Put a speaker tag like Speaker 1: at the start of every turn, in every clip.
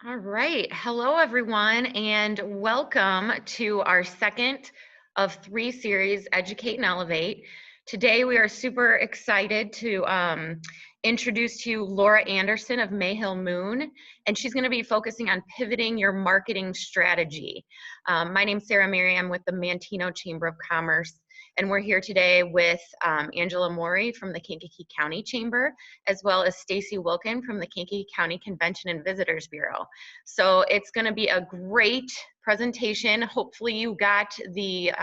Speaker 1: All right. Hello, everyone, and welcome to our second of three series, Educate and Elevate. Today, we are super excited to introduce to you Laura Andersen of Mayhill Moon, and she's going to be focusing on pivoting your marketing strategy. My name's Sarah Mary. I'm with the Manteno Chamber of Commerce, and we're here today with Angela Mori from the Kankakee County Chamber, as well as Stacy Wilkin from the Kankakee County Convention and Visitors Bureau. So it's going to be a great presentation. Hopefully you got the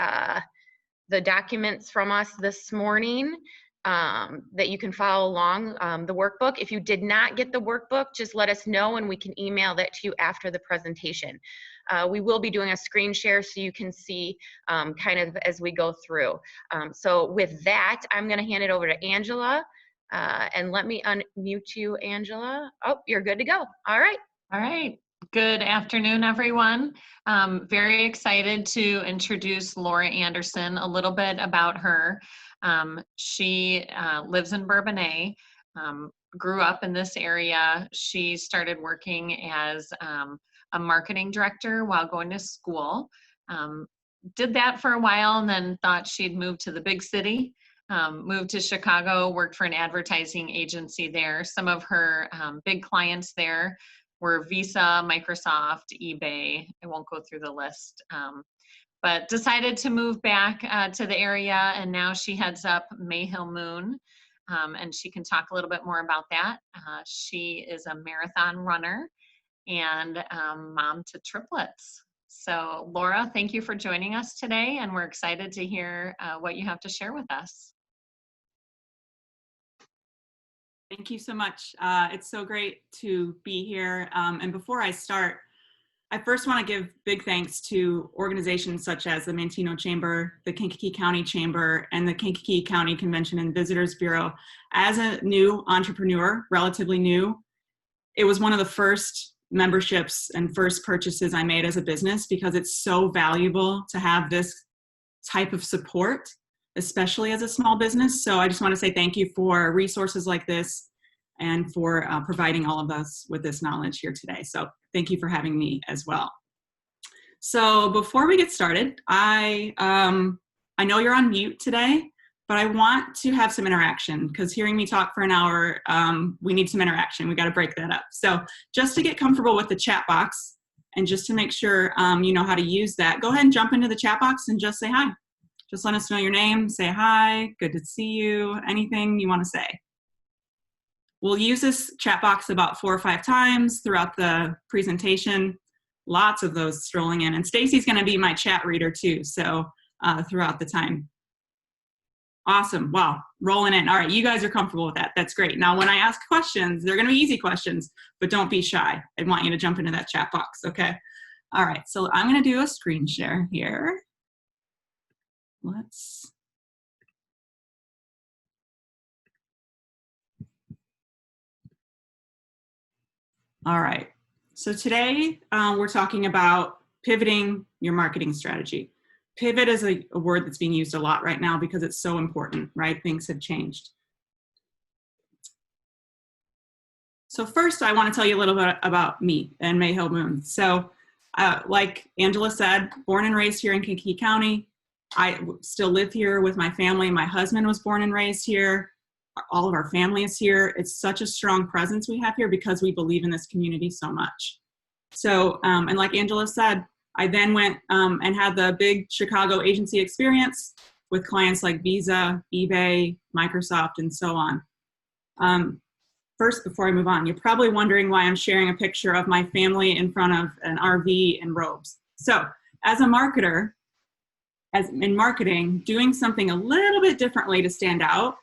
Speaker 1: documents from us this morning that you can follow along the workbook. If you did not get the workbook, just let us know and we can email that to you after the presentation. We will be doing a screen share so you can see kind of as we go through. So with that, I'm going to hand it over to Angela. And let me unmute you, Angela. Oh, you're good to go. All right.
Speaker 2: All right. Good afternoon, everyone. Very excited to introduce Laura Andersen, a little bit about her. She lives in Bourbonnais, grew up in this area. She started working as a marketing director while going to school. Did that for a while and then thought she'd move to the big city. Moved to Chicago, worked for an advertising agency there. Some of her big clients there were Visa, Microsoft, eBay. I won't go through the list, but decided to move back to the area, and now she heads up Mayhill Moon, and she can talk a little bit more about that. She is a marathon runner and mom to triplets. So Laura, thank you for joining us today, and we're excited to hear what you have to share with us.
Speaker 3: Thank you so much. It's so great to be here. And before I start, I first want to give big thanks to organizations such as the Manteno Chamber, the Kankakee County Chamber, and the Kankakee County Convention and Visitors Bureau. As a new entrepreneur, relatively new, it was one of the first memberships and first purchases I made as a business because it's so valuable to have this type of support, especially as a small business. So I just want to say thank you for resources like this and for providing all of us with this knowledge here today. So thank you for having me as well. So before we get started, I know you're on mute today, but I want to have some interaction because hearing me talk for an hour, we need some interaction. We got to break that up. So just to get comfortable with the chat box and just to make sure you know how to use that, go ahead and jump into the chat box and just say hi. Just let us know your name, say hi, good to see you, anything you want to say. We'll use this chat box about 4 or 5 times throughout the presentation. Lots of those strolling in. And Stacy's going to be my chat reader too, so throughout the time. Awesome. Wow. Rolling in. All right. You guys are comfortable with that. That's great. Now, when I ask questions, they're going to be easy questions, but don't be shy. I want you to jump into that chat box. Okay. All right. So I'm going to do a screen share here. All right. So today we're talking about pivoting your marketing strategy. Pivot is a word that's being used a lot right now because it's so important, right? Things have changed. So first, I want to tell you a little bit about me and Mayhill Moon. So like Angela said, born and raised here in Kankakee County. I still live here with my family. My husband was born and raised here. All of our family is here. It's such a strong presence we have here because we believe in this community so much. So, and like Angela said, I then went and had the big Chicago agency experience with clients like Visa, eBay, Microsoft, and so on. First, before I move on, you're probably wondering why I'm sharing a picture of my family in front of an RV and robes. So, as a marketer, in marketing, doing something a little bit differently to stand out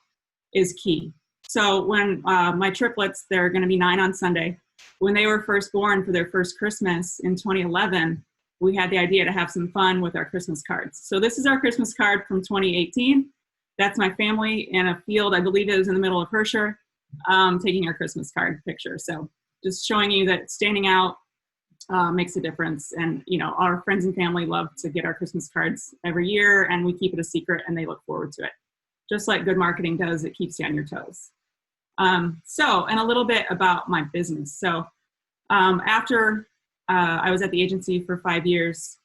Speaker 3: is key. So when my triplets, they're going to be 9 on Sunday, when they were first born for their first Christmas in 2011, we had the idea to have some fun with our Christmas cards. So this is our Christmas card from 2018. That's my family in a field, I believe it was in the middle of Hershire, taking our Christmas card picture. So just showing you that standing out makes a difference. And, you know, our friends and family love to get our Christmas cards every year, and we keep it a secret and they look forward to it. Just like good marketing does, it keeps you on your toes. And a little bit about my business. So After I was at the agency for 5 years,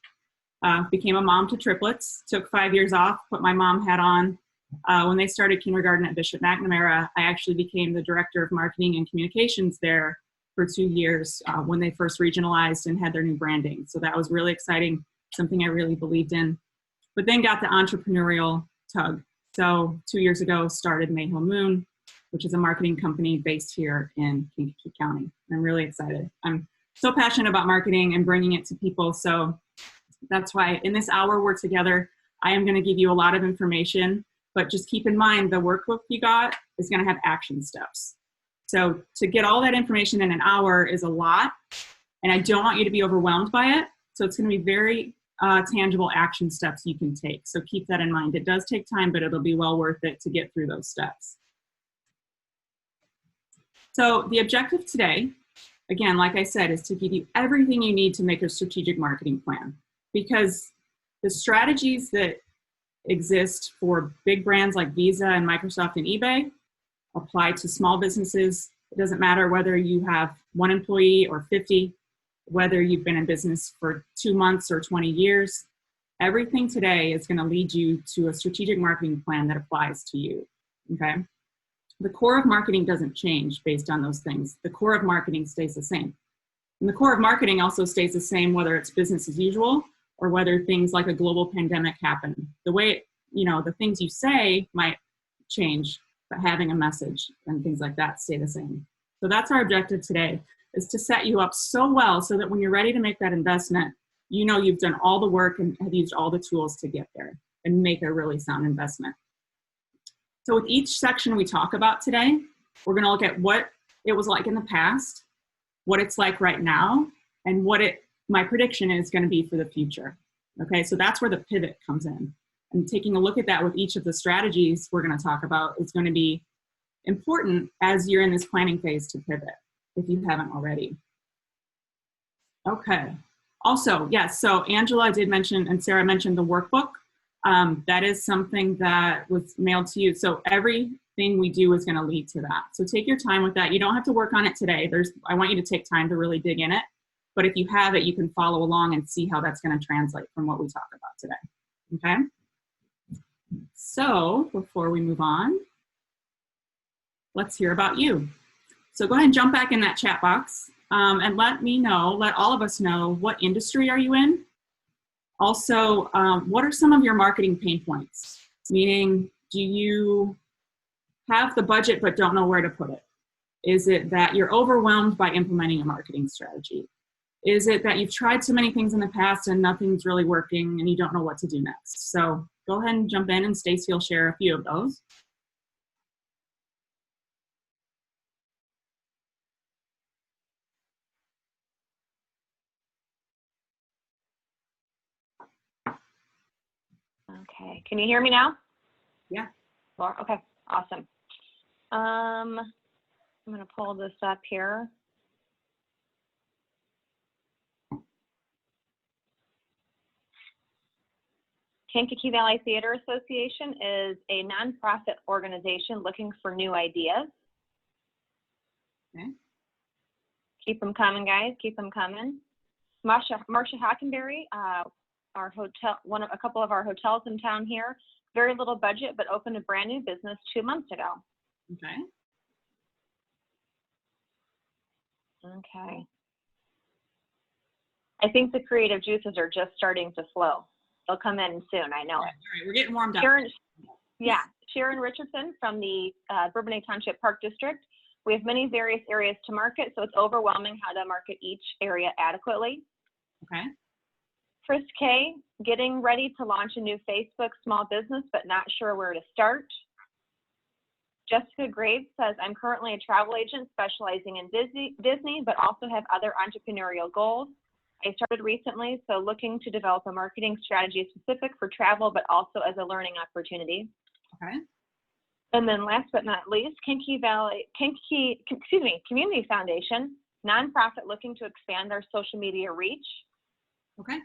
Speaker 3: became a mom to triplets, took 5 years off, put my mom hat on. When they started kindergarten at Bishop McNamara, I actually became the director of marketing and communications there for 2 years when they first regionalized and had their new branding. So that was really exciting, something I really believed in. But then got the entrepreneurial tug. So 2 years ago, started Mayhill Moon, which is a marketing company based here in Kankakee County. I'm really excited. I'm so passionate about marketing and bringing it to people. So that's why in this hour we're together, I am going to give you a lot of information, but just keep in mind the workbook you got is going to have action steps. So to get all that information in an hour is a lot, and I don't want you to be overwhelmed by it. So it's going to be very tangible action steps you can take. So keep that in mind. It does take time, but it'll be well worth it to get through those steps. So the objective today, again, like I said, is to give you everything you need to make a strategic marketing plan, because the strategies that exist for big brands like Visa and Microsoft and eBay apply to small businesses. It doesn't matter whether you have 1 employee or 50, whether you've been in business for 2 months or 20 years. Everything today is going to lead you to a strategic marketing plan that applies to you, okay? The core of marketing doesn't change based on those things. The core of marketing stays the same. And the core of marketing also stays the same whether it's business as usual or whether things like a global pandemic happen. The way, the things you say might change, but having a message and things like that stay the same. So that's our objective today, is to set you up so well so that when you're ready to make that investment, you've done all the work and have used all the tools to get there and make a really sound investment. So with each section we talk about today, we're going to look at what it was like in the past, what it's like right now, and what my prediction is going to be for the future. Okay, so that's where the pivot comes in. And taking a look at that with each of the strategies we're going to talk about is going to be important as you're in this planning phase to pivot, if you haven't already. Okay. Also, yes, so Angela did mention, and Sarah mentioned the workbook. That is something that was mailed to you. So everything we do is going to lead to that. So take your time with that. You don't have to work on it today. I want you to take time to really dig in it. But if you have it, you can follow along and see how that's going to translate from what we talk about today. Okay? So before we move on, let's hear about you. So go ahead and jump back in that chat box and let all of us know, what industry are you in? Also, what are some of your marketing pain points? Meaning, do you have the budget but don't know where to put it? Is it that you're overwhelmed by implementing a marketing strategy? Is it that you've tried so many things in the past and nothing's really working and you don't know what to do next? So go ahead and jump in, and Stacy will share a few of those.
Speaker 4: Okay, can you hear me now?
Speaker 3: Yeah.
Speaker 4: Laura? Okay, awesome. I'm going to pull this up here. Kankakee Valley Theater Association is a nonprofit organization looking for new ideas.
Speaker 3: Okay.
Speaker 4: Keep them coming, guys. Keep them coming. Marcia Hockenberry, our hotel, a couple of our hotels in town here, very little budget, but opened a brand new business 2 months ago.
Speaker 3: Okay.
Speaker 4: Okay. I think the creative juices are just starting to flow. They'll come in soon, I know it.
Speaker 3: All right, we're getting warmed up.
Speaker 4: Sharon Richardson from the Bourbonnais Township Park District. We have many various areas to market, so it's overwhelming how to market each area adequately.
Speaker 3: Okay.
Speaker 4: Chris K, getting ready to launch a new Facebook small business, but not sure where to start. Jessica Graves says, I'm currently a travel agent specializing in Disney, but also have other entrepreneurial goals. I started recently, so looking to develop a marketing strategy specific for travel, but also as a learning opportunity.
Speaker 3: Okay.
Speaker 4: And then last but not least, Community Foundation, nonprofit looking to expand their social media reach.
Speaker 3: Okay.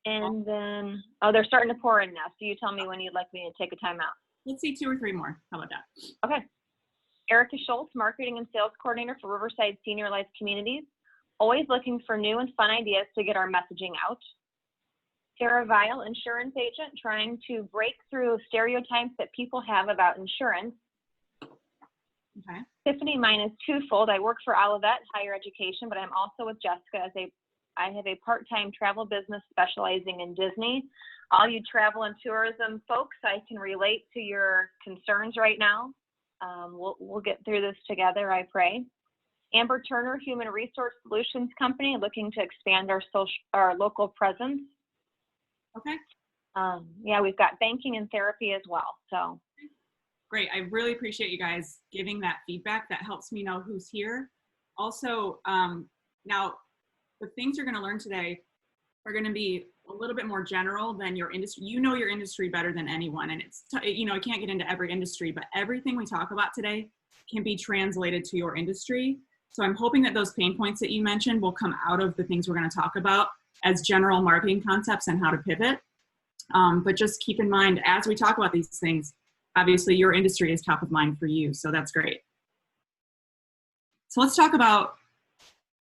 Speaker 4: And then, they're starting to pour in now. So you tell me when you'd like me to take a time out.
Speaker 3: Let's see 2 or 3 more. How about that?
Speaker 4: Okay. Erica Schultz, Marketing and Sales Coordinator for Riverside Senior Life Communities. Always looking for new and fun ideas to get our messaging out. Sarah Vile, Insurance Agent, trying to break through stereotypes that people have about insurance.
Speaker 3: Okay.
Speaker 4: Tiffany, mine is twofold. I work for Olivet Higher Education, but I'm also with Jessica I have a part-time travel business specializing in Disney. All you travel and tourism folks, I can relate to your concerns right now. We'll get through this together, I pray. Amber Turner, Human Resource Solutions Company, looking to expand our local presence.
Speaker 3: Okay.
Speaker 4: Yeah, we've got banking and therapy as well. So
Speaker 3: great. I really appreciate you guys giving that feedback. That helps me know who's here. Also, now the things you're going to learn today are going to be a little bit more general than your industry. You know your industry better than anyone, and it's you know, I can't get into every industry, but everything we talk about today can be translated to your industry. So I'm hoping that those pain points that you mentioned will come out of the things we're going to talk about as general marketing concepts and how to pivot. But just keep in mind, as we talk about these things, obviously your industry is top of mind for you, so that's great. So let's talk about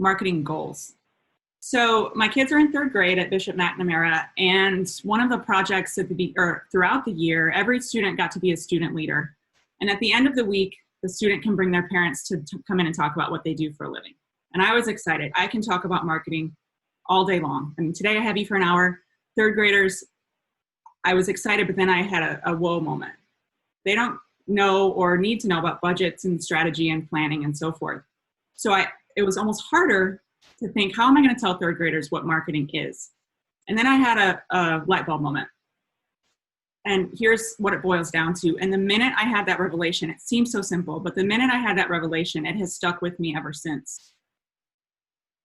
Speaker 3: marketing goals. So my kids are in 3rd grade at Bishop McNamara, and one of the projects throughout the year, every student got to be a student leader. And at the end of the week, the student can bring their parents to come in and talk about what they do for a living. And I was excited. I can talk about marketing all day long. I mean, today I have you for an hour. 3rd graders, I was excited, but then I had a whoa moment. They don't know or need to know about budgets and strategy and planning and so forth. So it was almost harder to think, how am I going to tell 3rd graders what marketing is? And then I had a light bulb moment. And here's what it boils down to. And the minute I had that revelation, it seems so simple, but the minute I had that revelation, it has stuck with me ever since.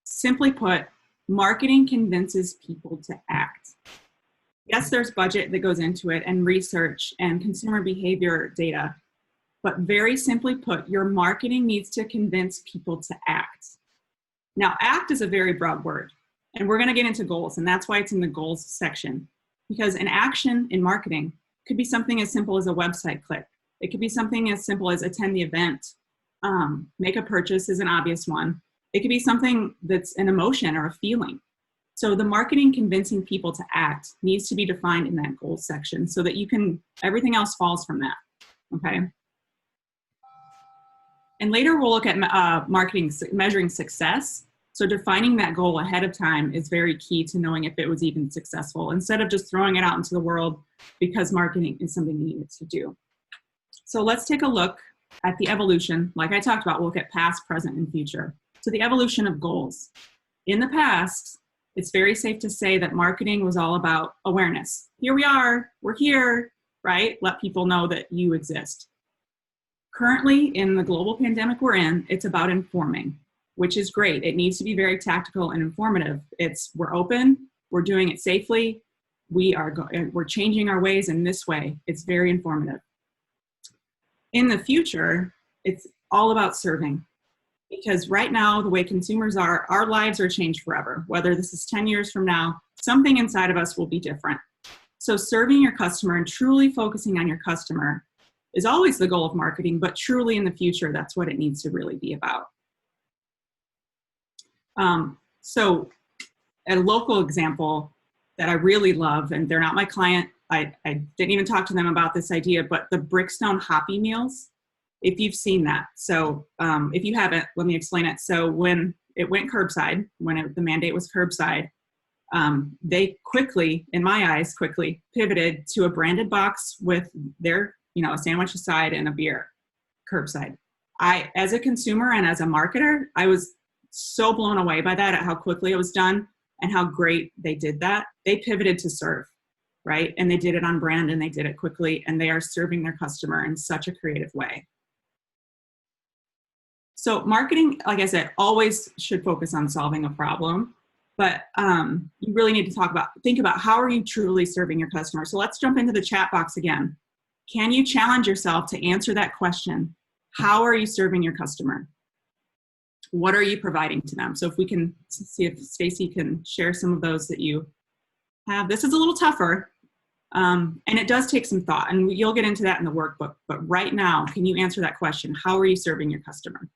Speaker 3: Simply put, marketing convinces people to act. Yes, there's budget that goes into it and research and consumer behavior data, but very simply put, your marketing needs to convince people to act. Now, act is a very broad word, and we're going to get into goals, and that's why it's in the goals section. Because an action in marketing could be something as simple as a website click. It could be something as simple as attend the event. Make a purchase is an obvious one. It could be something that's an emotion or a feeling. So the marketing convincing people to act needs to be defined in that goals section so that everything else falls from that, okay? And later we'll look at marketing, measuring success. So defining that goal ahead of time is very key to knowing if it was even successful, instead of just throwing it out into the world because marketing is something you need to do. So let's take a look at the evolution. Like I talked about, we'll look at past, present, and future. So the evolution of goals. In the past, it's very safe to say that marketing was all about awareness. Here we are, we're here, right? Let people know that you exist. Currently, in the global pandemic we're in, it's about informing, which is great. It needs to be very tactical and informative. We're open, we're doing it safely, we're changing our ways in this way. It's very informative. In the future, it's all about serving. Because right now, the way consumers are, our lives are changed forever. Whether this is 10 years from now, something inside of us will be different. So serving your customer and truly focusing on your customer is always the goal of marketing, but truly in the future, that's what it needs to really be about. So a local example that I really love, and they're not my client, I didn't even talk to them about this idea, but the Brickstone Hoppy Meals, if you've seen that. So if you haven't, let me explain it. So when it went curbside, the mandate was curbside, they quickly, in my eyes, pivoted to a branded box with their, a sandwich aside and a beer curbside. As a consumer and as a marketer, I was so blown away by that, at how quickly it was done and how great they did that. They pivoted to serve, right? And they did it on brand and they did it quickly, and they are serving their customer in such a creative way. So marketing, like I said, always should focus on solving a problem, but you really need to think about how are you truly serving your customer. So let's jump into the chat box again. Can you challenge yourself to answer that question? How are you serving your customer? What are you providing to them? So if we can see if Stacy can share some of those that you have. This is a little tougher. And it does take some thought, and you'll get into that in the workbook. But right now, can you answer that question? How are you serving your customer?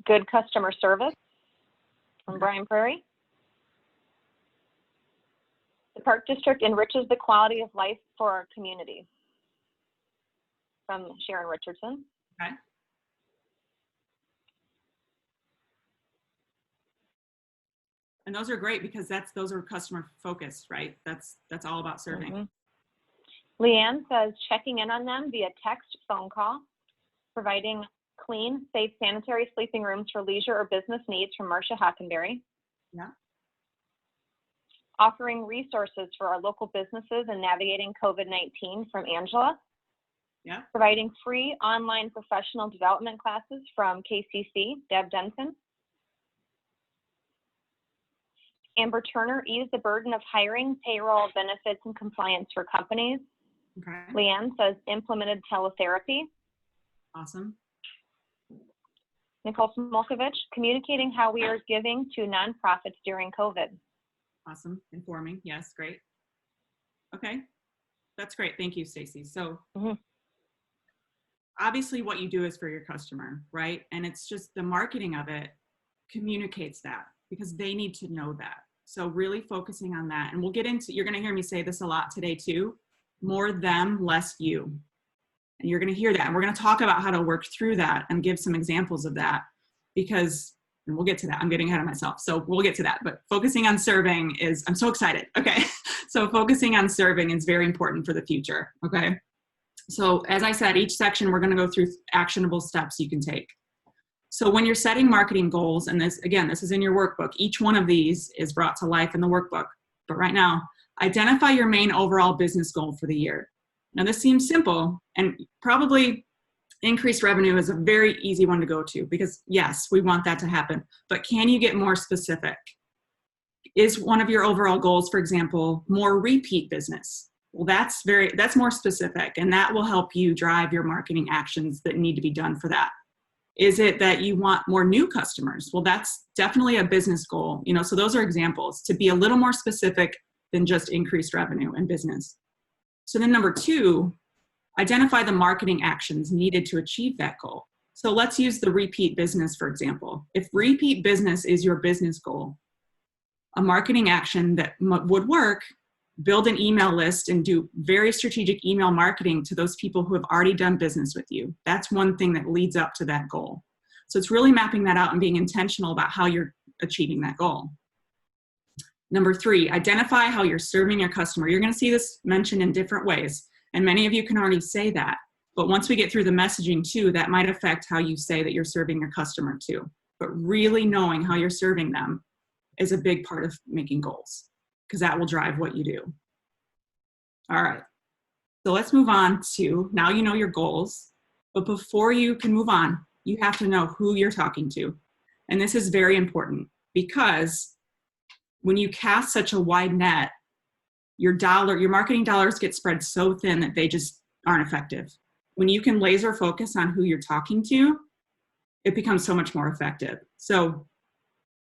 Speaker 4: Good customer service from Brian Prairie. The Park District enriches the quality of life for our community from Sharon Richardson.
Speaker 3: Okay. And those are great because those are customer focused, right? That's all about serving.
Speaker 4: Mm-hmm. Leanne says checking in on them via text, phone call, providing clean, safe, sanitary sleeping rooms for leisure or business needs from Marcia Hockenberry.
Speaker 3: Yeah.
Speaker 4: Offering resources for our local businesses and navigating COVID-19 from Angela.
Speaker 3: Yeah.
Speaker 4: Providing free online professional development classes from KCC, Deb Denton. Amber Turner, ease the burden of hiring, payroll, benefits, and compliance for companies.
Speaker 3: Okay.
Speaker 4: Leanne says implemented teletherapy.
Speaker 3: Awesome.
Speaker 4: Nicole Smolkovich, communicating how we are giving to nonprofits during COVID.
Speaker 3: Awesome. Informing. Yes, great. Okay. That's great. Thank you, Stacy. So obviously what you do is for your customer, right? And it's just the marketing of it communicates that because they need to know that. So really focusing on that. And we'll get into, you're going to hear me say this a lot today too, more them, less you. And you're going to hear that. And we're going to talk about how to work through that and give some examples of that because, and we'll get to that. I'm getting ahead of myself. So we'll get to that. But focusing on serving is, I'm so excited. Okay. So focusing on serving is very important for the future. Okay. So as I said, each section, we're going to go through actionable steps you can take. So when you're setting marketing goals, and this, again, this is in your workbook, each one of these is brought to life in the workbook. But right now, identify your main overall business goal for the year. Now this seems simple, and probably increased revenue is a very easy one to go to because yes, we want that to happen, but can you get more specific? Is one of your overall goals, for example, more repeat business? Well, that's more specific, and that will help you drive your marketing actions that need to be done for that. Is it that you want more new customers? Well, that's definitely a business goal. You know, so those are examples to be a little more specific than just increased revenue and business. So then number 2, identify the marketing actions needed to achieve that goal. So let's use the repeat business, for example. If repeat business is your business goal, a marketing action that would work, build an email list and do very strategic email marketing to those people who have already done business with you. That's one thing that leads up to that goal. So it's really mapping that out and being intentional about how you're achieving that goal. Number 3, identify how you're serving your customer. You're going to see this mentioned in different ways, and many of you can already say that. But once we get through the messaging too, that might affect how you say that you're serving your customer too. But really knowing how you're serving them is a big part of making goals, because that will drive what you do. All right, so let's move on to, now you know your goals, but before you can move on, you have to know who you're talking to. And this is very important because when you cast such a wide net, your marketing dollars get spread so thin that they just aren't effective. When you can laser focus on who you're talking to, it becomes so much more effective. So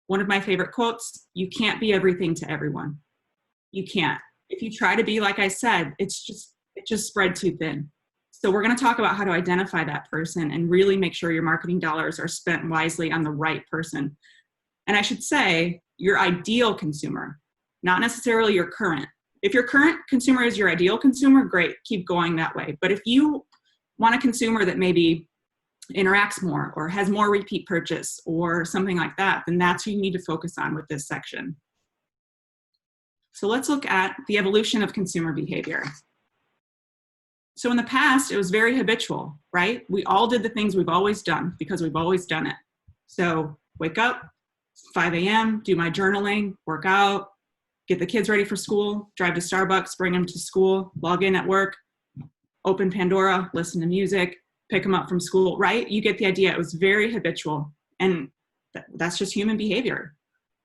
Speaker 3: one of my favorite quotes, you can't be everything to everyone. You can't. If you try to be, like I said, it just spread too thin. So we're going to talk about how to identify that person and really make sure your marketing dollars are spent wisely on the right person. And I should say your ideal consumer, not necessarily your current. If your current consumer is your ideal consumer, great, keep going that way. But if you want a consumer that maybe interacts more or has more repeat purchase or something like that, then that's who you need to focus on with this section. So let's look at the evolution of consumer behavior. So in the past, it was very habitual, right? We all did the things we've always done because we've always done it. So wake up, 5 a.m., do my journaling, work out, get the kids ready for school, drive to Starbucks, bring them to school, log in at work, open Pandora, listen to music, pick them up from school, right? You get the idea. It was very habitual, and that's just human behavior.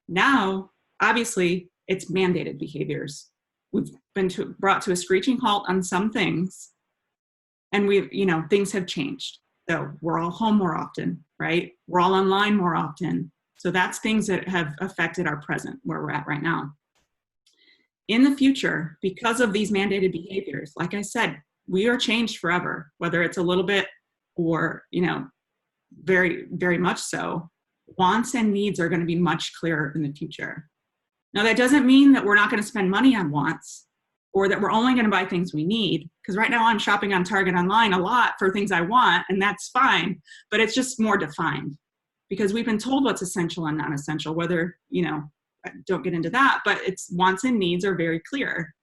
Speaker 3: Now, obviously, it's mandated behaviors. We've been brought to a screeching halt on some things, and things have changed. So we're all home more often, right? We're all online more often. So that's things that have affected our present, where we're at right now. In the future, because of these mandated behaviors, like I said, we are changed forever, whether it's a little bit or, very, very much so. Wants and needs are going to be much clearer in the future. Now, that doesn't mean that we're not going to spend money on wants or that we're only going to buy things we need. Because right now I'm shopping on Target online a lot for things I want, and that's fine, but it's just more defined because we've been told what's essential and non-essential, whether, don't get into that, but it's wants and needs are very clear.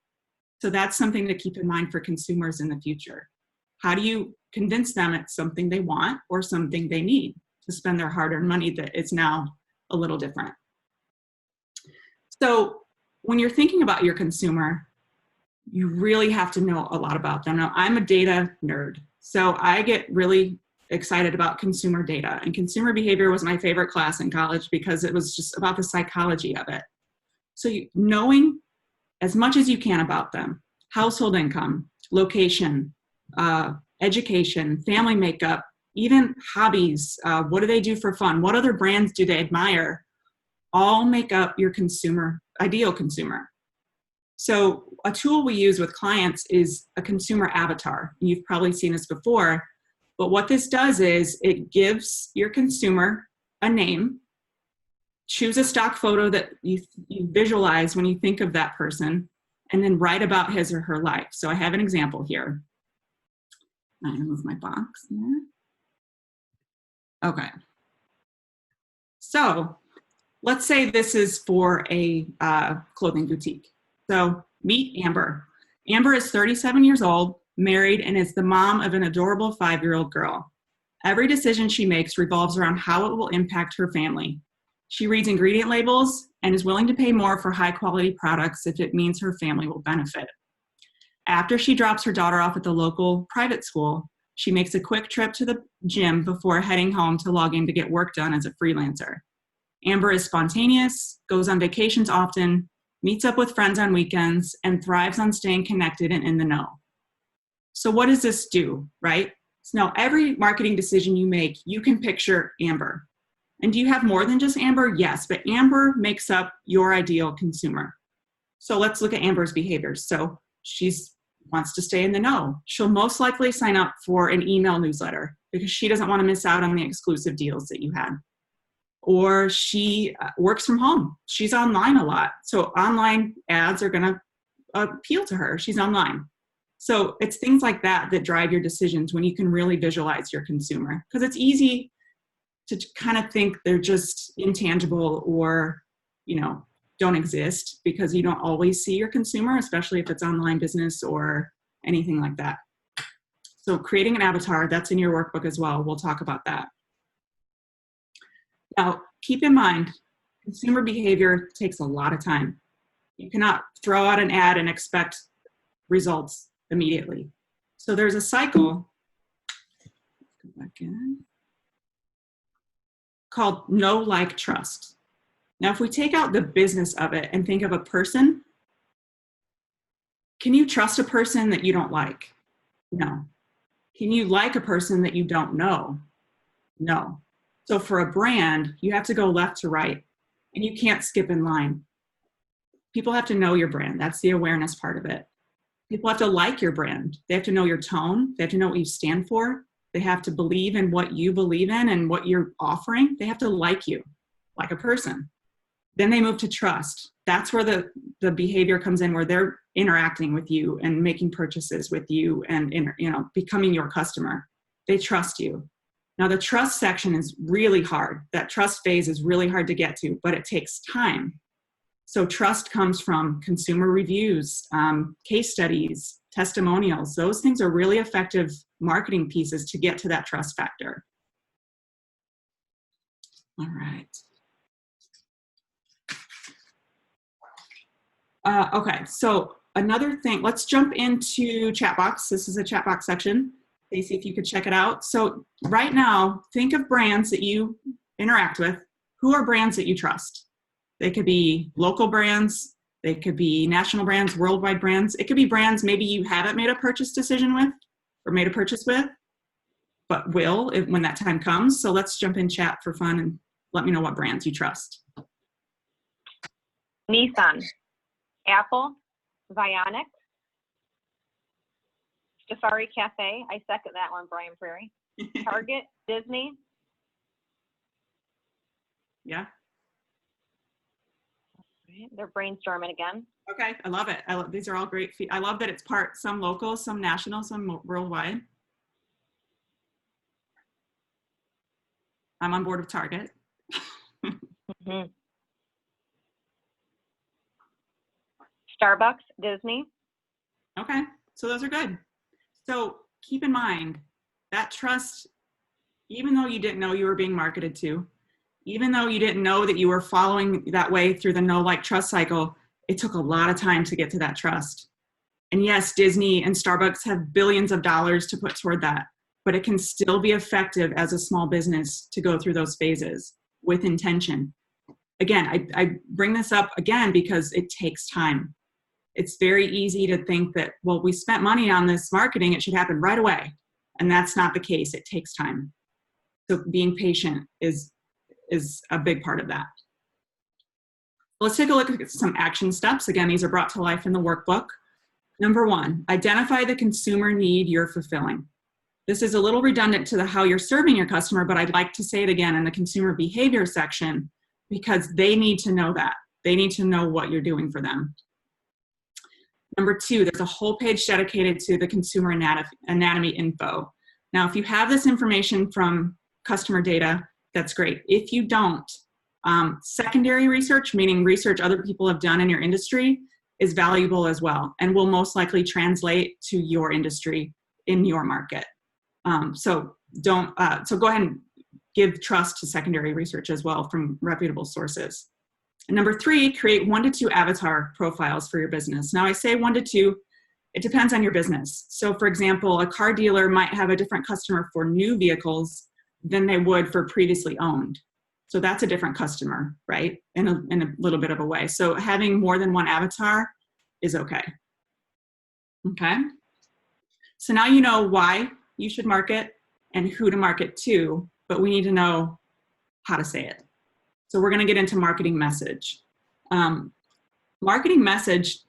Speaker 3: So that's something to keep in mind for consumers in the future. How do you convince them it's something they want or something they need to spend their hard-earned money that is now a little different? So when you're thinking about your consumer, you really have to know a lot about them. Now, I'm a data nerd, so I get really excited about consumer data. And consumer behavior was my favorite class in college because it was just about the psychology of it. So knowing as much as you can about them, household income, location, education, family makeup, even hobbies, what do they do for fun? What other brands do they admire? All make up your ideal consumer. So a tool we use with clients is a consumer avatar. You've probably seen this before, but what this does is it gives your consumer a name. Choose a stock photo that you visualize when you think of that person, and then write about his or her life. So I have an example here. I'm gonna move my box here. Okay. So let's say this is for a clothing boutique. So meet Amber. Amber is 37 years old, married, and is the mom of an adorable 5-year-old girl. Every decision she makes revolves around how it will impact her family. She reads ingredient labels and is willing to pay more for high-quality products if it means her family will benefit. After she drops her daughter off at the local private school, she makes a quick trip to the gym before heading home to log in to get work done as a freelancer. Amber is spontaneous, goes on vacations often, meets up with friends on weekends, and thrives on staying connected and in the know. So what does this do, right? So now every marketing decision you make, you can picture Amber. And do you have more than just Amber? Yes, but Amber makes up your ideal consumer. So let's look at Amber's behaviors. So she wants to stay in the know. She'll most likely sign up for an email newsletter because she doesn't want to miss out on the exclusive deals that you had. Or she works from home. She's online a lot. So online ads are going to appeal to her. She's online. So it's things like that that drive your decisions when you can really visualize your consumer. Because it's easy to kind of think they're just intangible or, don't exist because you don't always see your consumer, especially if it's online business or anything like that. So creating an avatar, that's in your workbook as well. We'll talk about that. Now, keep in mind, consumer behavior takes a lot of time. You cannot throw out an ad and expect results immediately. So there's a cycle, go back in, called know, like, trust. Now, if we take out the business of it and think of a person, can you trust a person that you don't like? No. Can you like a person that you don't know? No. So for a brand, you have to go left to right, and you can't skip in line. People have to know your brand. That's the awareness part of it. People have to like your brand. They have to know your tone. They have to know what you stand for. They have to believe in what you believe in and what you're offering. They have to like you, like a person. Then they move to trust. That's where the behavior comes in, where they're interacting with you and making purchases with you and becoming your customer. They trust you. Now the trust section is really hard. That trust phase is really hard to get to, but it takes time. So trust comes from consumer reviews, case studies, testimonials. Those things are really effective marketing pieces to get to that trust factor. All right. Okay, so another thing, let's jump into chat box. This is a chat box section. Stacey, if you could check it out. So right now, think of brands that you interact with. Who are brands that you trust? They could be local brands. They could be national brands, worldwide brands. It could be brands maybe you haven't made a purchase decision with or made a purchase with, but will when that time comes. So let's jump in chat for fun and let me know what brands you trust.
Speaker 4: Nissan, Apple, Vionic, Safari Cafe. I second that one, Brian Prairie. Target, Disney.
Speaker 3: Yeah.
Speaker 4: They're brainstorming again.
Speaker 3: Okay, I love it. These are all great. I love that it's some local, some national, some worldwide. I'm on board with Target.
Speaker 4: Mm-hmm. Starbucks, Disney.
Speaker 3: Okay, so those are good. So keep in mind that trust, even though you didn't know you were being marketed to, even though you didn't know that you were following that way through the know, like, trust cycle, it took a lot of time to get to that trust. And yes, Disney and Starbucks have billions of dollars to put toward that, but it can still be effective as a small business to go through those phases with intention. Again, I bring this up again because it takes time. It's very easy to think that, well, we spent money on this marketing, it should happen right away. And that's not the case. It takes time. So being patient is a big part of that. Let's take a look at some action steps. Again, these are brought to life in the workbook. Number 1, identify the consumer need you're fulfilling. This is a little redundant to how you're serving your customer, but I'd like to say it again in the consumer behavior section because they need to know that. They need to know what you're doing for them. Number 2, there's a whole page dedicated to the consumer anatomy info. Now, if you have this information from customer data, that's great. If you don't, secondary research, meaning research other people have done in your industry, is valuable as well and will most likely translate to your industry in your market. So go ahead and give trust to secondary research as well from reputable sources. And number 3, create 1 to 2 avatar profiles for your business. Now I say 1 to 2, it depends on your business. So for example, a car dealer might have a different customer for new vehicles than they would for previously owned. So that's a different customer, right? In a little bit of a way. So having more than 1 avatar is okay. Okay. So now you know why you should market and who to market to, but we need to know how to say it. So we're going to get into marketing message. Marketing message,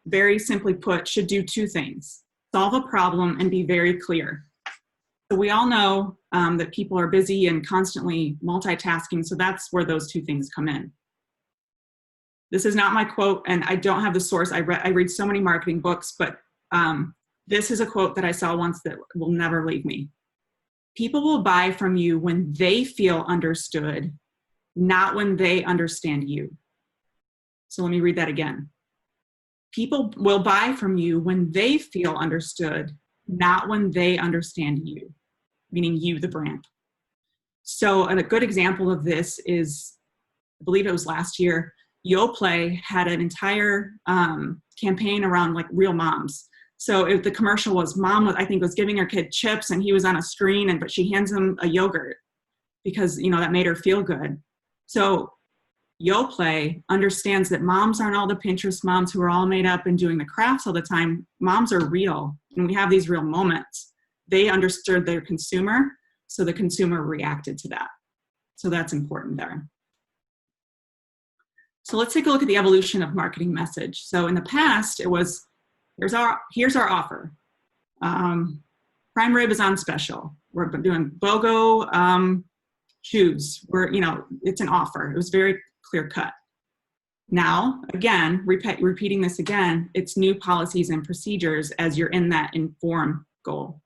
Speaker 3: very simply put, should do 2 things: solve a problem and be very clear. So we all know that people are busy and constantly multitasking, so that's where those 2 things come in. This is not my quote, and I don't have the source. I read so many marketing books, but this is a quote that I saw once that will never leave me. People will buy from you when they feel understood, not when they understand you. So let me read that again. People will buy from you when they feel understood, not when they understand you, meaning you, the brand. So a good example of this is, I believe it was last year, Yoplait had an entire campaign around like real moms. So the commercial was I think was giving her kid chips and he was on a screen, but she hands him a yogurt because, that made her feel good. So Yoplait understands that moms aren't all the Pinterest moms who are all made up and doing the crafts all the time. Moms are real, and we have these real moments. They understood their consumer, so the consumer reacted to that. So that's important there. So let's take a look at the evolution of marketing message. So in the past, it was, here's our offer. Prime rib is on special. We're doing BOGO shoes. It's an offer. It was very clear cut. Now, again, repeating this again, it's new policies and procedures as you're in that inform goal.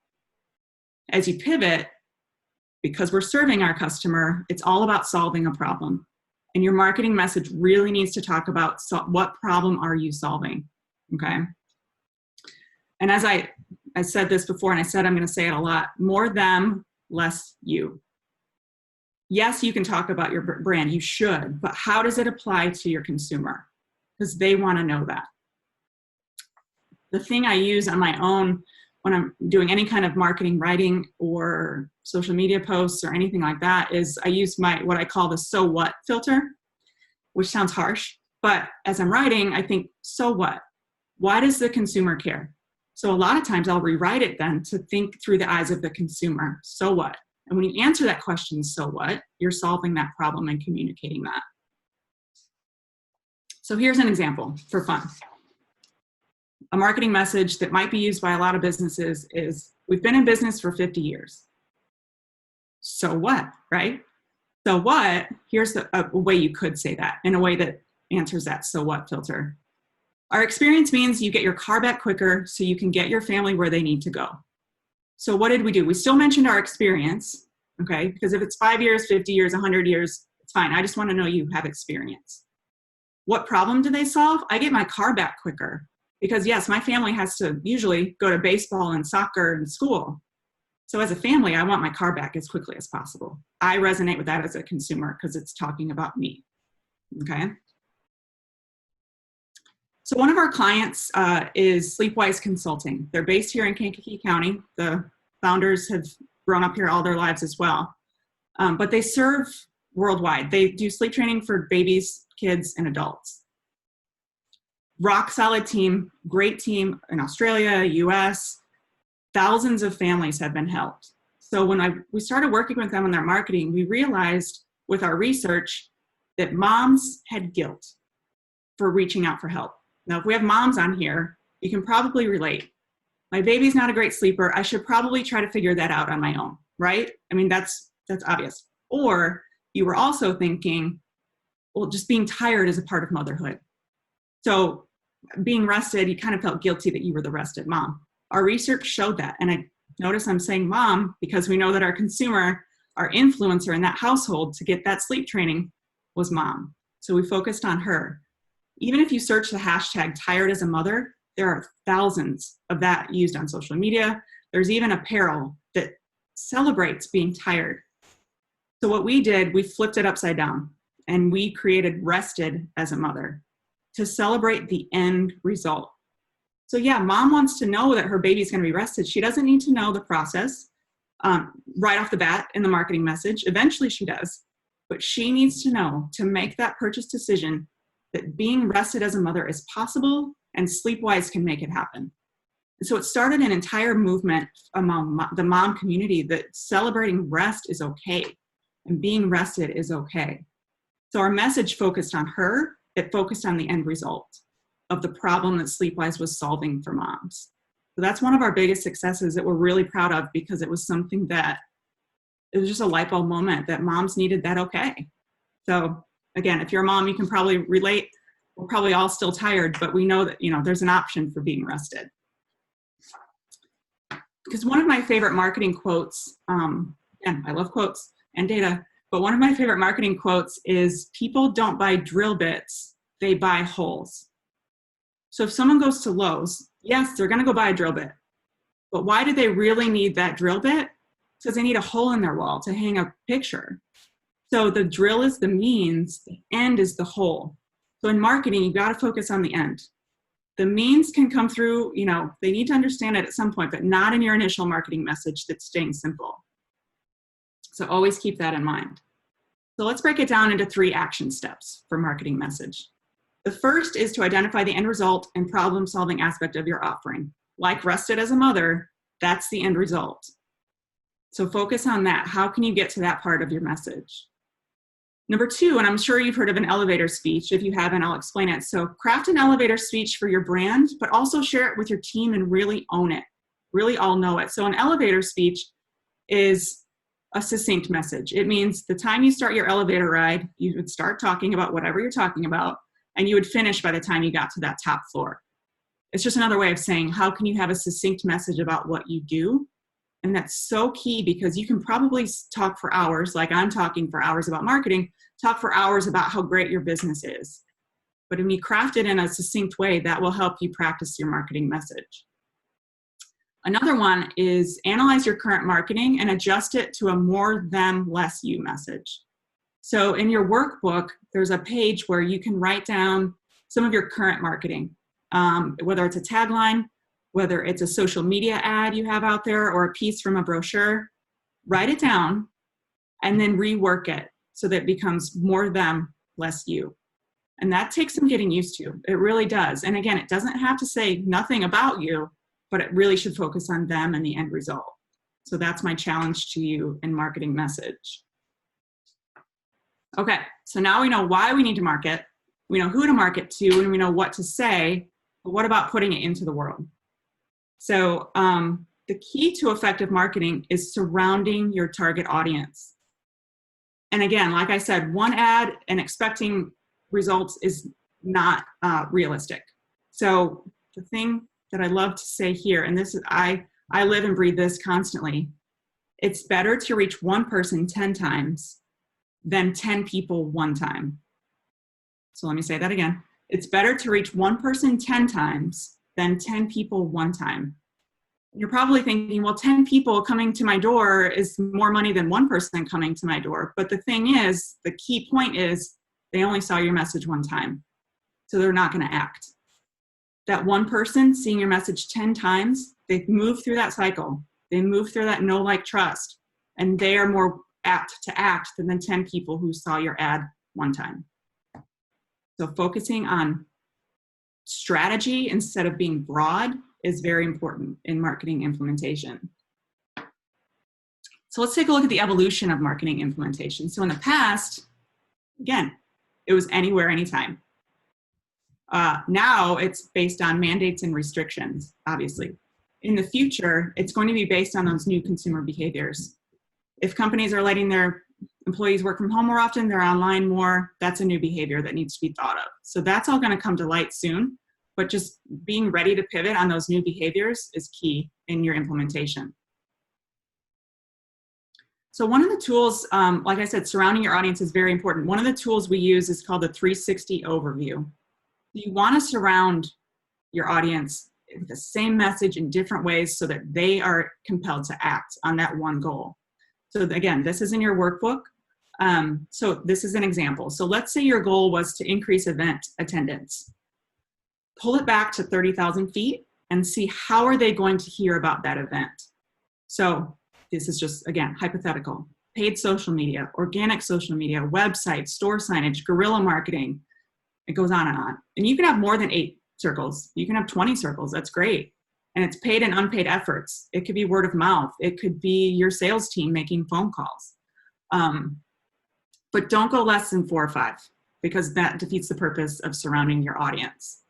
Speaker 3: As you pivot, because we're serving our customer, it's all about solving a problem. And your marketing message really needs to talk about what problem are you solving, okay? And as I said this before, and I said I'm going to say it a lot, more them, less you. Yes, you can talk about your brand, you should, but how does it apply to your consumer? Because they want to know that. The thing I use on my own when I'm doing any kind of marketing writing or social media posts or anything like that is I use what I call the so what filter, which sounds harsh, but as I'm writing, I think, so what? Why does the consumer care? So a lot of times I'll rewrite it then to think through the eyes of the consumer. So what? And when you answer that question, so what, you're solving that problem and communicating that. So here's an example for fun. A marketing message that might be used by a lot of businesses is, we've been in business for 50 years. So what, right? So what, here's a way you could say that in a way that answers that so what filter. Our experience means you get your car back quicker so you can get your family where they need to go. So what did we do? We still mentioned our experience, okay? Because if it's 5 years, 50 years, 100 years, it's fine. I just want to know you have experience. What problem do they solve? I get my car back quicker. Because yes, my family has to usually go to baseball and soccer and school. So as a family, I want my car back as quickly as possible. I resonate with that as a consumer because it's talking about me, okay? So one of our clients is Sleepwise Consulting. They're based here in Kankakee County. The founders have grown up here all their lives as well. But they serve worldwide. They do sleep training for babies, kids, and adults. Rock solid team, great team in Australia, US. Thousands of families have been helped. So when we started working with them on their marketing, we realized with our research that moms had guilt for reaching out for help. Now, if we have moms on here, you can probably relate. My baby's not a great sleeper. I should probably try to figure that out on my own, right? I mean, that's obvious. Or you were also thinking, well, just being tired is a part of motherhood. So being rested, you kind of felt guilty that you were the rested mom. Our research showed that. And I notice I'm saying mom because we know that our consumer, our influencer in that household to get that sleep training was mom. So we focused on her. Even if you search the hashtag tired as a mother, there are thousands of that used on social media. There's even apparel that celebrates being tired. So what we did, we flipped it upside down and we created rested as a mother to celebrate the end result. So yeah, mom wants to know that her baby's going to be rested. She doesn't need to know the process right off the bat in the marketing message. Eventually she does, but she needs to know to make that purchase decision that being rested as a mother is possible and Sleepwise can make it happen. And so it started an entire movement among the mom community that celebrating rest is okay and being rested is okay. So our message focused on her, it focused on the end result of the problem that Sleepwise was solving for moms. So that's one of our biggest successes that we're really proud of because it was something that, it was just a light bulb moment that moms needed that okay. So again, if you're a mom, you can probably relate. We're probably all still tired, but we know that, there's an option for being rested. Because one of my favorite marketing quotes, and I love quotes and data, but one of my favorite marketing quotes is, people don't buy drill bits, they buy holes. So if someone goes to Lowe's, yes, they're gonna go buy a drill bit. But why do they really need that drill bit? Because they need a hole in their wall to hang a picture. So the drill is the means, the end is the whole. So in marketing, you've got to focus on the end. The means can come through, they need to understand it at some point, but not in your initial marketing message that's staying simple. So always keep that in mind. So let's break it down into 3 action steps for marketing message. The first is to identify the end result and problem-solving aspect of your offering. Like rested as a mother, that's the end result. So focus on that. How can you get to that part of your message? Number 2, and I'm sure you've heard of an elevator speech. If you haven't, I'll explain it. So craft an elevator speech for your brand, but also share it with your team and really own it. Really all know it. So an elevator speech is a succinct message. It means the time you start your elevator ride, you would start talking about whatever you're talking about, and you would finish by the time you got to that top floor. It's just another way of saying, how can you have a succinct message about what you do? And that's so key because you can probably talk for hours, like I'm talking for hours about marketing, talk for hours about how great your business is. But when you craft it in a succinct way, that will help you practice your marketing message. Another one is analyze your current marketing and adjust it to a more them, less you message. So in your workbook, there's a page where you can write down some of your current marketing, whether it's a tagline, whether it's a social media ad you have out there or a piece from a brochure. Write it down and then rework it so that it becomes more them, less you. And that takes some getting used to. It really does. And again, it doesn't have to say nothing about you, but it really should focus on them and the end result. So that's my challenge to you in marketing message. Okay, so now we know why we need to market, we know who to market to, and we know what to say, but what about putting it into the world? So the key to effective marketing is surrounding your target audience. And again, like I said, one ad and expecting results is not realistic. So the thing that I love to say here, and this is, I live and breathe this constantly, it's better to reach one person 10 times than 10 people one time. So let me say that again. It's better to reach one person 10 times than 10 people one time. You're probably thinking, well, 10 people coming to my door is more money than one person coming to my door. But the thing is, the key point is they only saw your message one time. So they're not going to act. That one person seeing your message 10 times, they move through that cycle. They move through that know, like, trust. And they are more apt to act than the 10 people who saw your ad one time. So focusing on strategy instead of being broad is very important in marketing implementation. So let's take a look at the evolution of marketing implementation. So in the past, again, it was anywhere, anytime. Now it's based on mandates and restrictions, obviously. In the future, it's going to be based on those new consumer behaviors. If companies are letting their employees work from home more often, they're online more, that's a new behavior that needs to be thought of. So that's all going to come to light soon, but just being ready to pivot on those new behaviors is key in your implementation. So one of the tools, like I said, surrounding your audience is very important. One of the tools we use is called the 360 overview. You want to surround your audience with the same message in different ways so that they are compelled to act on that one goal. So again, this is in your workbook. So this is an example. So let's say your goal was to increase event attendance. Pull it back to 30,000 feet and see how are they going to hear about that event. So this is just, again, hypothetical. Paid social media, organic social media, website, store signage, guerrilla marketing. It goes on and on. And you can have more than 8 circles. You can have 20 circles. That's great. And it's paid and unpaid efforts. It could be word of mouth. It could be your sales team making phone calls. But don't go less than 4 or 5 because that defeats the purpose of surrounding your audience.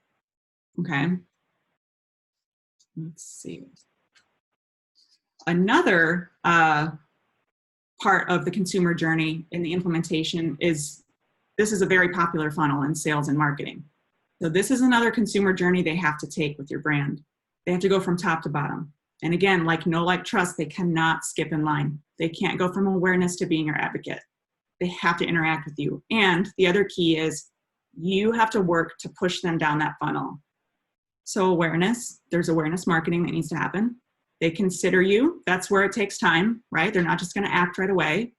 Speaker 3: Okay. Let's see. Another part of the consumer journey in the implementation is, this is a very popular funnel in sales and marketing. So this is another consumer journey they have to take with your brand. They have to go from top to bottom. And again, like know, like, trust, they cannot skip in line. They can't go from awareness to being your advocate. They have to interact with you. And the other key is you have to work to push them down that funnel. So awareness, there's awareness marketing that needs to happen. They consider you. That's where it takes time, right? They're not just going to act right away.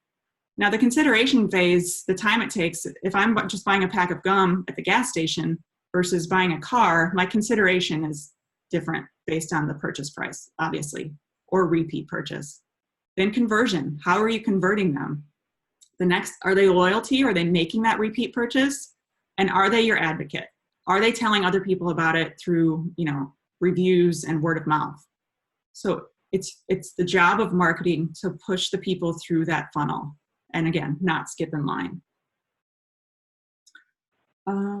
Speaker 3: Now the consideration phase, the time it takes, if I'm just buying a pack of gum at the gas station versus buying a car, my consideration is different based on the purchase price, obviously, or repeat purchase. Then conversion, how are you converting them? The next, are they loyalty? Are they making that repeat purchase? And are they your advocate? Are they telling other people about it through, reviews and word of mouth? So it's the job of marketing to push the people through that funnel. And again, not skip in line.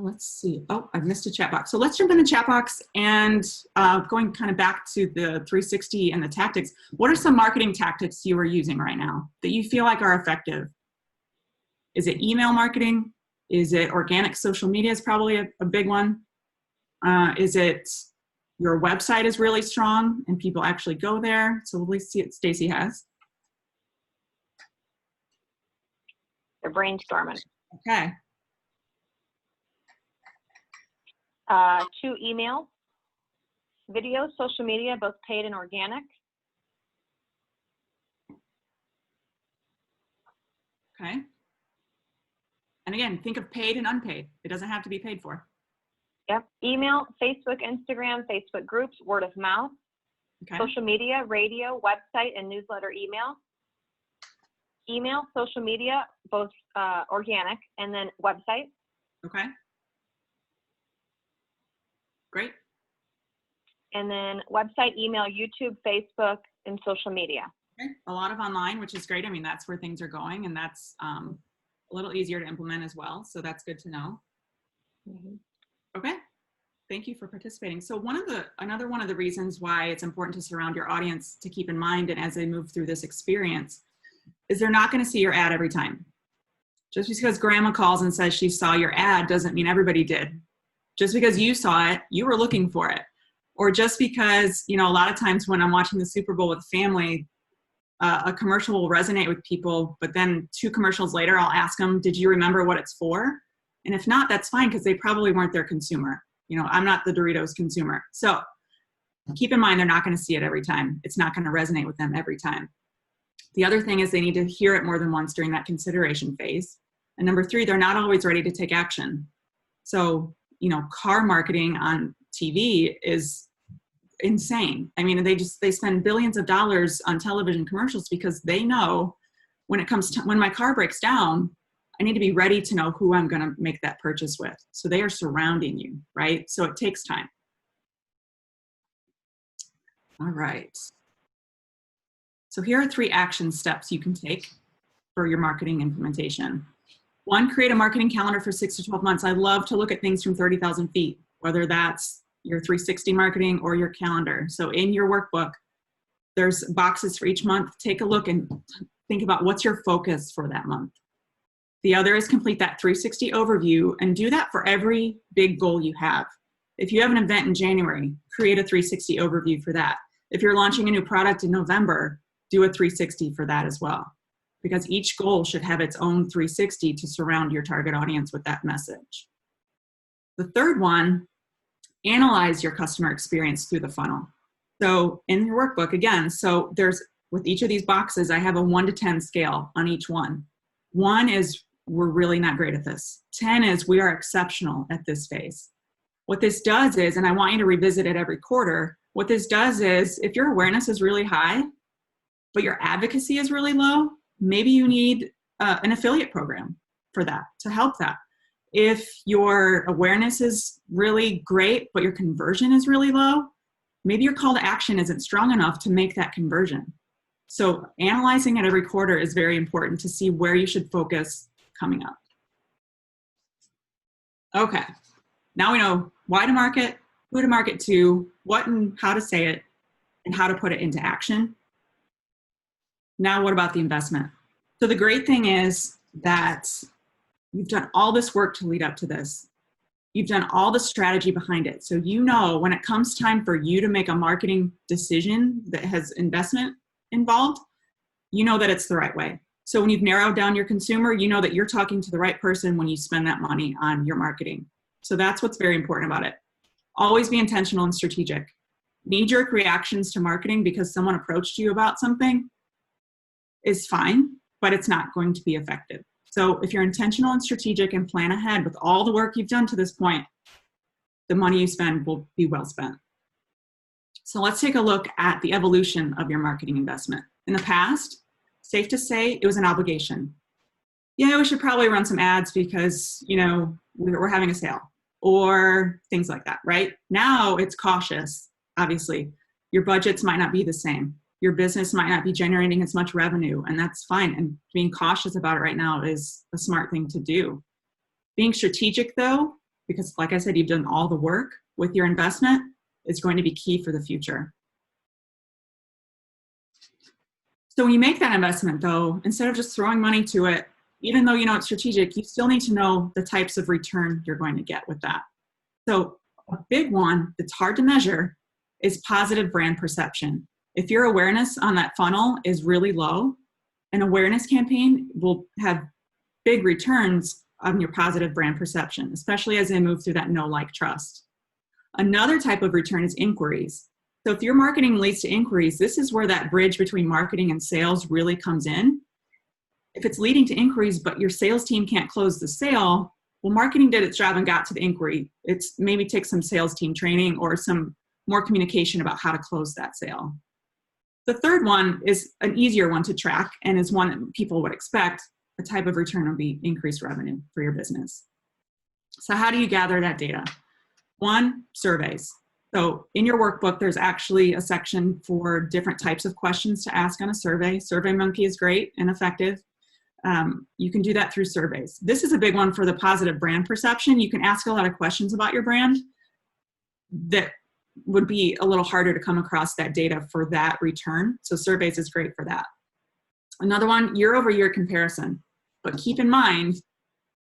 Speaker 3: Let's see. Oh, I missed a chat box. So let's jump in the chat box and going kind of back to the 360 and the tactics. What are some marketing tactics you are using right now that you feel like are effective? Is it email marketing? Is it organic social media is probably a big one? Is it your website is really strong and people actually go there? So let's see what Stacy has.
Speaker 4: They're brainstorming.
Speaker 3: Okay.
Speaker 4: 2 emails, video, social media, both paid and organic.
Speaker 3: Okay. And again, think of paid and unpaid. It doesn't have to be paid for.
Speaker 4: Yep. Email, Facebook, Instagram, Facebook groups, word of mouth,
Speaker 3: Okay.
Speaker 4: social media, radio, website, and newsletter email. Email, social media, both organic, and then website.
Speaker 3: Okay. Great.
Speaker 4: And then website, email, YouTube, Facebook, and social media.
Speaker 3: Okay. A lot of online, which is great. I mean, that's where things are going, and that's a little easier to implement as well. So that's good to know. Okay. Thank you for participating. So another one of the reasons why it's important to surround your audience to keep in mind, and as they move through this experience, is they're not going to see your ad every time. Just because grandma calls and says she saw your ad doesn't mean everybody did. Just because you saw it, you were looking for it. Or just because, a lot of times when I'm watching the Super Bowl with family, a commercial will resonate with people, but then 2 commercials later, I'll ask them, did you remember what it's for? And if not, that's fine, because they probably weren't their consumer. I'm not the Doritos consumer. So keep in mind, they're not going to see it every time. It's not going to resonate with them every time. The other thing is they need to hear it more than once during that consideration phase. And number 3, they're not always ready to take action. So, car marketing on TV is insane. I mean, they spend billions of dollars on television commercials because they know when my car breaks down, I need to be ready to know who I'm going to make that purchase with. So they are surrounding you, right? So it takes time. All right. So here are 3 action steps you can take for your marketing implementation. 1, create a marketing calendar for 6 to 12 months. I love to look at things from 30,000 feet, whether that's your 360 marketing or your calendar. So in your workbook, there's boxes for each month. Take a look and think about what's your focus for that month. The other is complete that 360 overview, and do that for every big goal you have. If you have an event in January, create a 360 overview for that. If you're launching a new product in November, do a 360 for that as well, because each goal should have its own 360 to surround your target audience with that message. The third one, analyze your customer experience through the funnel. So in your workbook, again, so with each of these boxes, I have a 1 to 10 scale on each one. 1 is we're really not great at this. 10 is we are exceptional at this phase. What this does is, and I want you to revisit it every quarter, what this does is if your awareness is really high, but your advocacy is really low, maybe you need an affiliate program for that, to help that. If your awareness is really great, but your conversion is really low, maybe your call to action isn't strong enough to make that conversion. So analyzing it every quarter is very important to see where you should focus coming up. Okay, now we know why to market, who to market to, what and how to say it, and how to put it into action. Now what about the investment? So the great thing is that you've done all this work to lead up to this. You've done all the strategy behind it. So when it comes time for you to make a marketing decision that has investment involved, you know that it's the right way. So when you've narrowed down your consumer, you know that you're talking to the right person when you spend that money on your marketing. So that's what's very important about it. Always be intentional and strategic. Knee-jerk reactions to marketing because someone approached you about something is fine, but it's not going to be effective. So if you're intentional and strategic and plan ahead with all the work you've done to this point, the money you spend will be well spent. So let's take a look at the evolution of your marketing investment. In the past, safe to say it was an obligation. Yeah, we should probably run some ads because, we're having a sale or things like that, right? Now it's cautious, obviously. Your budgets might not be the same. Your business might not be generating as much revenue, and that's fine. And being cautious about it right now is a smart thing to do. Being strategic though, because like I said, you've done all the work with your investment, is going to be key for the future. So when you make that investment though, instead of just throwing money to it, even though you know it's strategic, you still need to know the types of return you're going to get with that. So a big one that's hard to measure is positive brand perception. If your awareness on that funnel is really low, an awareness campaign will have big returns on your positive brand perception, especially as they move through that know, like, trust. Another type of return is inquiries. So if your marketing leads to inquiries, this is where that bridge between marketing and sales really comes in. If it's leading to inquiries, but your sales team can't close the sale, well, marketing did its job and got to the inquiry. It's maybe take some sales team training or some more communication about how to close that sale. The third one is an easier one to track and is one that people would expect. A type of return would be increased revenue for your business. So how do you gather that data? One, surveys. So in your workbook, there's actually a section for different types of questions to ask on a survey. SurveyMonkey is great and effective. You can do that through surveys. This is a big one for the positive brand perception. You can ask a lot of questions about your brand that would be a little harder to come across that data for that return. So surveys is great for that. Another one, year-over-year comparison. But keep in mind,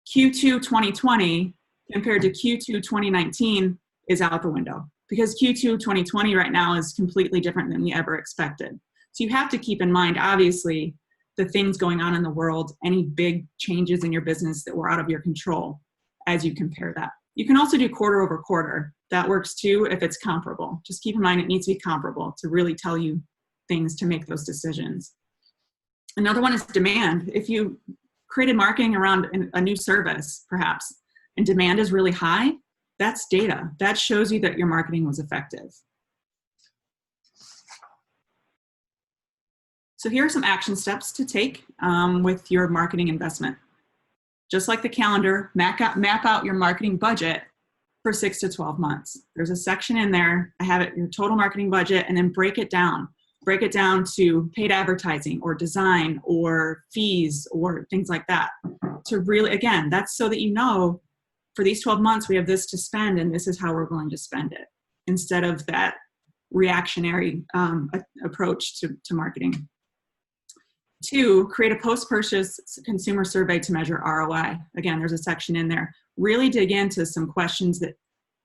Speaker 3: Q2 2020 compared to Q2 2019 is out the window, because Q2 2020 right now is completely different than we ever expected. So you have to keep in mind, obviously, the things going on in the world, any big changes in your business that were out of your control as you compare that. You can also do quarter over quarter. That works too if it's comparable. Just keep in mind it needs to be comparable to really tell you things to make those decisions. Another one is demand. If you created marketing around a new service, perhaps, and demand is really high, that's data. That shows you that your marketing was effective. So here are some action steps to take with your marketing investment. Just like the calendar, map out your marketing budget for 6 to 12 months. There's a section in there, I have it, your total marketing budget, and then break it down. Break it down to paid advertising or design or fees or things like that. To really, again, that's so that you know, for these 12 months, we have this to spend and this is how we're going to spend it, instead of that reactionary approach to marketing. 2, create a post-purchase consumer survey to measure ROI. Again, there's a section in there. Really dig into some questions that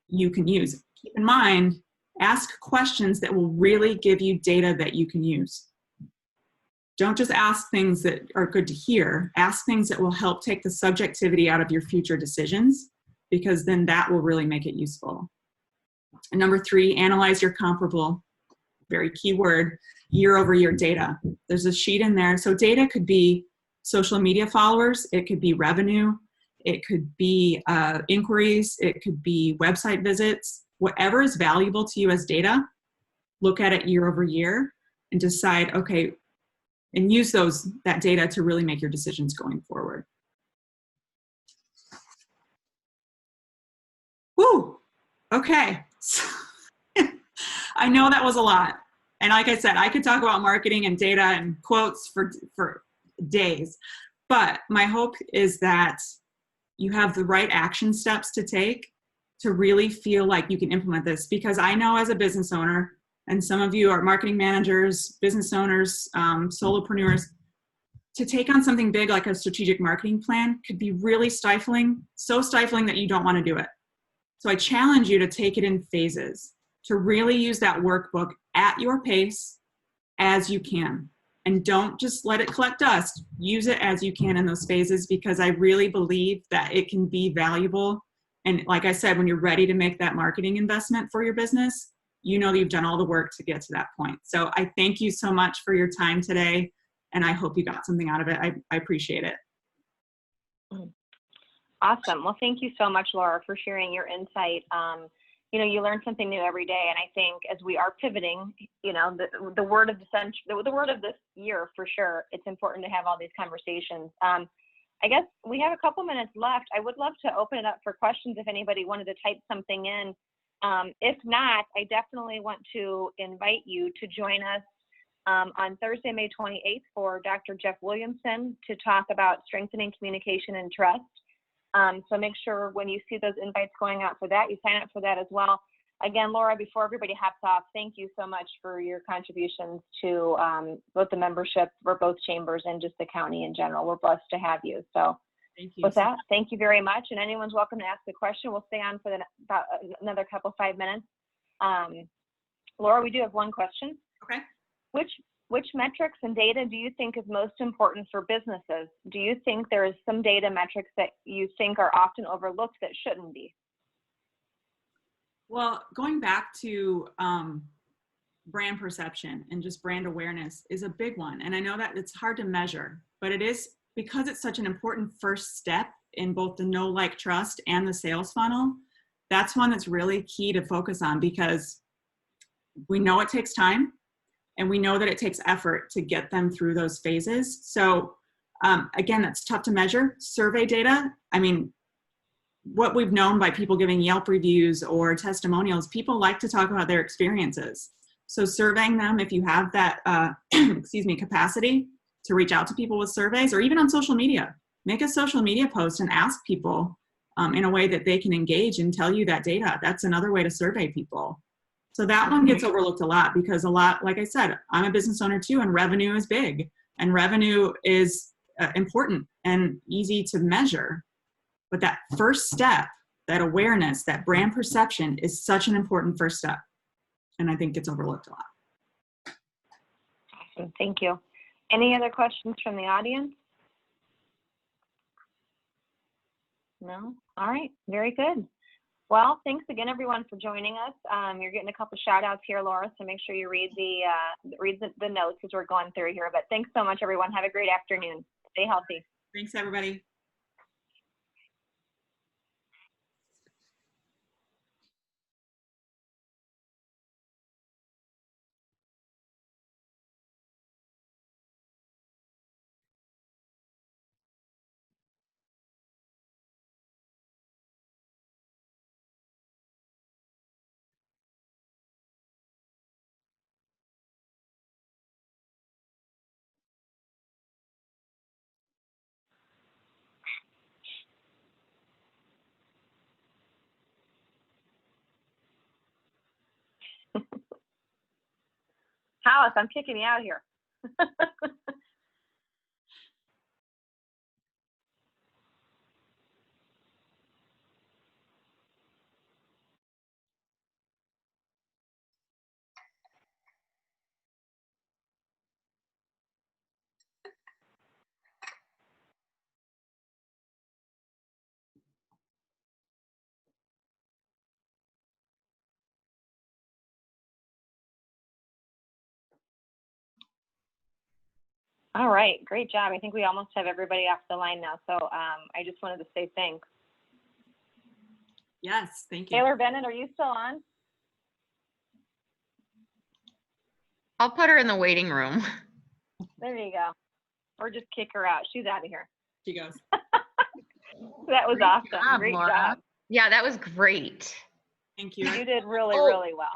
Speaker 3: you can use. Keep in mind, ask questions that will really give you data that you can use. Don't just ask things that are good to hear. Ask things that will help take the subjectivity out of your future decisions, because then that will really make it useful. And number 3, analyze your comparable, very key word, year-over-year data. There's a sheet in there. So data could be social media followers, it could be revenue, it could be inquiries, it could be website visits. Whatever is valuable to you as data, look at it year-over-year and decide, okay, and use that data to really make your decisions going forward. Woo, okay. I know that was a lot. And like I said, I could talk about marketing and data and quotes for days, but my hope is that you have the right action steps to take to really feel like you can implement this. Because I know as a business owner, and some of you are marketing managers, business owners, solopreneurs, to take on something big like a strategic marketing plan could be really stifling, so stifling that you don't want to do it. So I challenge you to take it in phases, to really use that workbook at your pace as you can. And don't just let it collect dust. Use it as you can in those phases, because I really believe that it can be valuable. And like I said, when you're ready to make that marketing investment for your business, you know that you've done all the work to get to that point. So I thank you so much for your time today, and I hope you got something out of it. I appreciate it.
Speaker 4: Awesome. Well, thank you so much, Laura, for sharing your insight. You know, you learn something new every day, and I think as we are pivoting, you know, the word of the century, the word of this year for sure, it's important to have all these conversations. I guess we have a couple minutes left. I would love to open it up for questions if anybody wanted to type something in. If not, I definitely want to invite you to join us on Thursday, May 28th for Dr. Jeff Williamson to talk about strengthening communication and trust. So make sure when you see those invites going out for that, you sign up for that as well. Again, Laura, before everybody hops off, thank you so much for your contributions to both the membership for both chambers and just the county in general. We're blessed to have you. So
Speaker 3: Thank you.
Speaker 4: with that, thank you very much. And anyone's welcome to ask a question. We'll stay on for about another 5 minutes. Laura, we do have one question.
Speaker 3: Okay.
Speaker 4: Which metrics and data do you think is most important for businesses? Do you think there is some data metrics that you think are often overlooked that shouldn't be?
Speaker 3: Well, going back to brand perception and just brand awareness is a big one. And I know that it's hard to measure, but it is, because it's such an important first step in both the know, like, trust and the sales funnel. That's one that's really key to focus on, because we know it takes time. And we know that it takes effort to get them through those phases. So again, that's tough to measure. Survey data, I mean, what we've known by people giving Yelp reviews or testimonials, people like to talk about their experiences. So surveying them, if you have that, excuse me, capacity to reach out to people with surveys, or even on social media, make a social media post and ask people in a way that they can engage and tell you that data. That's another way to survey people. So that one gets overlooked a lot because a lot, like I said, I'm a business owner too, and revenue is big, and revenue is important and easy to measure. But that first step, that awareness, that brand perception is such an important first step. And I think it's overlooked a lot.
Speaker 4: Awesome. Thank you. Any other questions from the audience? No? All right. Very good. Well, thanks again, everyone, for joining us. You're getting a couple shout outs here, Laura, so make sure you read the notes as we're going through here. But thanks so much, everyone. Have a great afternoon. Stay healthy.
Speaker 3: Thanks, everybody.
Speaker 4: Alice, I'm kicking you out here. All right, great job. I think we almost have everybody off the line now. So I just wanted to say thanks.
Speaker 3: Yes, thank you.
Speaker 4: Taylor Bennett, are you still on?
Speaker 1: I'll put her in the waiting room.
Speaker 4: There you go. Or just kick her out. She's out of here.
Speaker 3: She goes.
Speaker 4: That was awesome.
Speaker 2: job,
Speaker 4: Great
Speaker 2: Laura.
Speaker 4: job.
Speaker 1: Yeah, that was great.
Speaker 3: Thank you.
Speaker 4: You did really,
Speaker 1: Oh.
Speaker 4: really well.